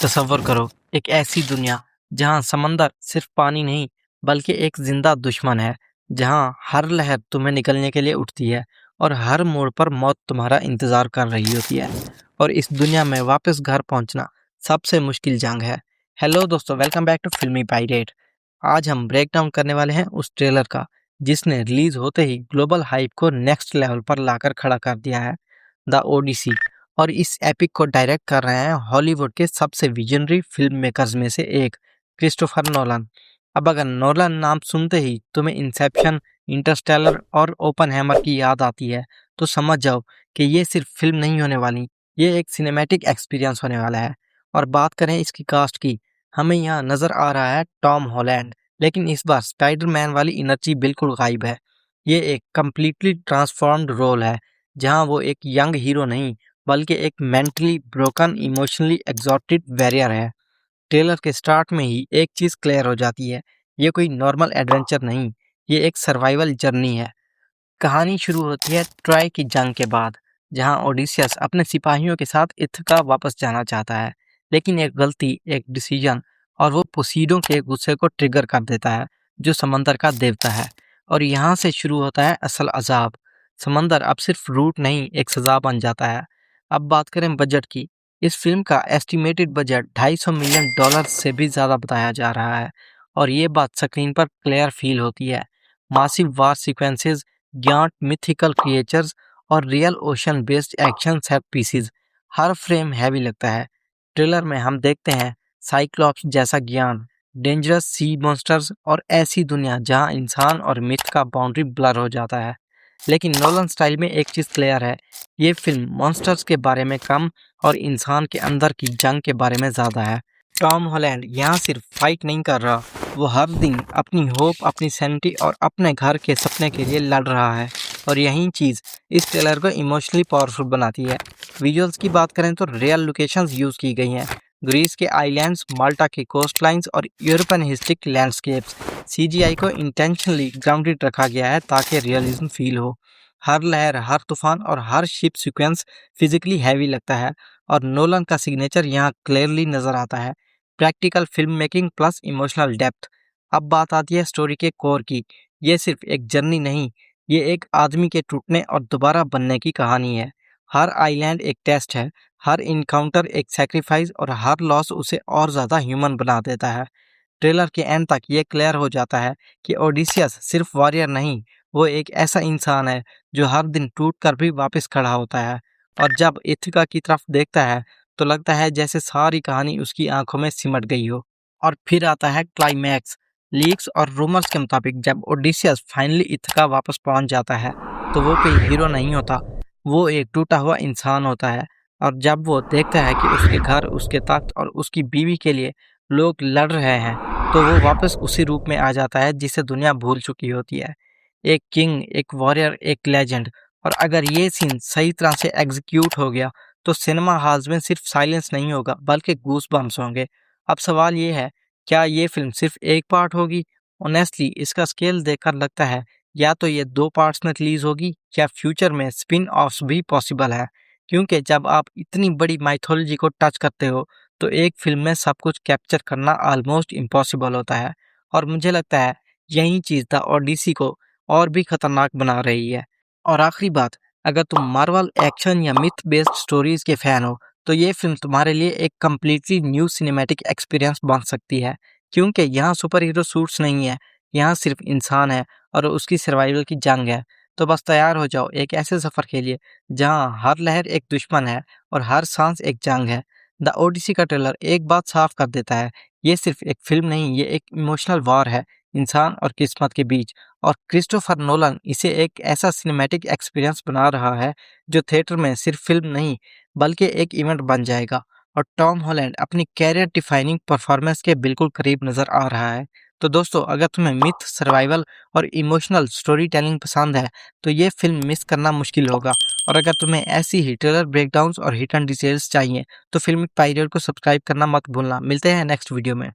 तसव्वुर करो एक ऐसी दुनिया जहां समंदर सिर्फ पानी नहीं बल्कि एक जिंदा दुश्मन है। जहां हर लहर तुम्हें निकलने के लिए उठती है और हर मोड़ पर मौत तुम्हारा इंतजार कर रही होती है। और इस दुनिया में वापस घर पहुंचना सबसे मुश्किल जंग है। हेलो दोस्तों, वेलकम बैक टू फिल्मी पायरेट। आज हम ब्रेक डाउन करने वाले हैं उस ट्रेलर का जिसने रिलीज होते ही ग्लोबल हाइप को नेक्स्ट लेवल पर लाकर खड़ा कर दिया है, द ओडिसी। और इस एपिक को डायरेक्ट कर रहे हैं हॉलीवुड के सबसे विजनरी फिल्म मेकर्स में से एक, क्रिस्टोफर नोलन। अब अगर नोलन नाम सुनते ही तुम्हें इंसेप्शन, इंटरस्टेलर और ओपनहेमर की याद आती है तो समझ जाओ कि ये सिर्फ फिल्म नहीं होने वाली, ये एक सिनेमैटिक एक्सपीरियंस होने वाला है। और बात करें इसकी कास्ट की, हमें यहाँ नजर आ रहा है टॉम हॉलैंड, लेकिन इस बार स्पाइडरमैन वाली एनर्जी बिल्कुल गायब है। ये एक कम्प्लीटली ट्रांसफॉर्म्ड रोल है जहाँ वो एक यंग हीरो नहीं बल्कि एक mentally broken, emotionally exhausted warrior है। ट्रेलर के स्टार्ट में ही एक चीज क्लियर हो जाती है, ये कोई नॉर्मल एडवेंचर नहीं, ये एक सर्वाइवल जर्नी है। कहानी शुरू होती है ट्रॉय की जंग के बाद, जहां ओडिसियस अपने सिपाहियों के साथ इथका वापस जाना चाहता है, लेकिन एक गलती, एक डिसीजन और वो पोसीडो के गुस्से को ट्रिगर कर देता है, जो समंदर का देवता है। और यहाँ से शुरू होता है असल अजाब। समंदर अब सिर्फ रूट नहीं, एक सजा बन जाता है। अब बात करें बजट की, इस फिल्म का एस्टिमेटेड बजट $250 मिलियन से भी ज़्यादा बताया जा रहा है। और ये बात स्क्रीन पर क्लियर फील होती है। मासिव वार सीक्वेंसेस, ज्ञात मिथिकल क्रिएचर्स और real ocean based action set pieces, हर फ्रेम हैवी लगता है। ट्रेलर में हम देखते हैं साइक्लॉप्स जैसा ज्ञान, डेंजरस सी मॉन्स्टर्स और ऐसी दुनिया जहां इंसान और मिथ का बाउंड्री ब्लर हो जाता है। लेकिन नोलन स्टाइल में एक चीज़ क्लियर है, ये फिल्म मॉन्स्टर्स के बारे में कम और इंसान के अंदर की जंग के बारे में ज़्यादा है। टॉम हॉलैंड यहाँ सिर्फ फाइट नहीं कर रहा, वो हर दिन अपनी होप, अपनी सैनिटी और अपने घर के सपने के लिए लड़ रहा है। और यही चीज़ इस ट्रेलर को इमोशनली पावरफुल बनाती है। विजुअल्स की बात करें तो रियल लोकेशंस यूज़ की गई हैं, ग्रीस के आइलैंड्स, माल्टा के कोस्ट लाइन्स और यूरोपियन हिस्ट्रिक लैंडस्केप्स। सीजीआई को इंटेंशनली ग्राउंडेड रखा गया है ताकि रियलिज्म फील हो। हर लहर, हर तूफान और हर शिप सीक्वेंस फिजिकली हैवी लगता है। और नोलन का सिग्नेचर यहाँ क्लियरली नजर आता है, practical film making plus emotional depth. अब बात आती है स्टोरी के कोर की। ये सिर्फ एक जर्नी नहीं, ये एक आदमी के टूटने और दोबारा बनने की कहानी है। हर आइलैंड एक टेस्ट है, हर इनकाउंटर एक सेक्रीफाइस और हर लॉस उसे और ज़्यादा ह्यूमन बना देता है। ट्रेलर के एंड तक ये क्लियर हो जाता है कि ओडिसियस सिर्फ वॉरियर नहीं, वो एक ऐसा इंसान है जो हर दिन टूट कर भी वापस खड़ा होता है। और जब इथिका की तरफ देखता है तो लगता है जैसे सारी कहानी उसकी आंखों में सिमट गई हो। और फिर आता है क्लाइमैक्स। लीक्स और रूमर्स के मुताबिक जब ओडिसियस फाइनली इथिका वापस पहुंच जाता है तो वो कोई हीरो नहीं होता, वो एक टूटा हुआ इंसान होता है। और जब वो देखता है कि उसके घर, उसके तख्त और उसकी बीवी के लिए लोग लड़ रहे हैं तो वो वापस उसी रूप में आ जाता है जिसे दुनिया भूल चुकी होती है। एक किंग, एक वॉरियर, एक लेजेंड। और अगर ये सीन सही तरह से एग्जीक्यूट हो गया तो सिनेमा हॉल्स में सिर्फ साइलेंस नहीं होगा बल्कि गूस बम्स होंगे। अब सवाल ये है, क्या ये फिल्म सिर्फ एक पार्ट होगी? ऑनेस्टली इसका स्केल देखकर लगता है या तो ये 2 पार्ट्स में रिलीज होगी या फ्यूचर में स्पिन ऑफ्स भी पॉसिबल है। क्योंकि जब आप इतनी बड़ी माइथोलॉजी को टच करते हो तो एक फिल्म में सब कुछ कैप्चर करना ऑलमोस्ट इम्पॉसिबल होता है। और मुझे लगता है यही चीज़ द ओडिसी को और भी खतरनाक बना रही है। और आखिरी बात, अगर तुम मार्वल, एक्शन या मिथ बेस्ड स्टोरीज के फैन हो तो ये फिल्म तुम्हारे लिए एक कम्प्लीटली न्यू सिनेमैटिक एक्सपीरियंस बन सकती है। क्योंकि यहाँ सुपर हीरो सूट्स नहीं है, यहाँ सिर्फ इंसान है और उसकी सर्वाइवल की जंग है। तो बस तैयार हो जाओ एक ऐसे सफ़र के लिए जहाँ हर लहर एक दुश्मन है और हर सांस एक जंग है। द ओडिसी का ट्रेलर एक बात साफ कर देता है, ये सिर्फ एक फिल्म नहीं, ये एक इमोशनल वॉर है इंसान और किस्मत के बीच। और क्रिस्टोफर नोलन इसे एक ऐसा सिनेमैटिक एक्सपीरियंस बना रहा है जो थिएटर में सिर्फ फिल्म नहीं बल्कि एक इवेंट बन जाएगा। और टॉम हॉलैंड अपनी कैरियर डिफाइनिंग परफॉर्मेंस के बिल्कुल करीब नजर आ रहा है। तो दोस्तों, अगर तुम्हें मिथ, सर्वाइवल और इमोशनल स्टोरी टेलिंग पसंद है तो ये फिल्म मिस करना मुश्किल होगा। और अगर तुम्हें ऐसी ही ट्रेलर ब्रेकडाउन्स और हिडन डिटेल्स चाहिए तो फिल्मी पायरेट को सब्सक्राइब करना मत भूलना। मिलते हैं नेक्स्ट वीडियो में।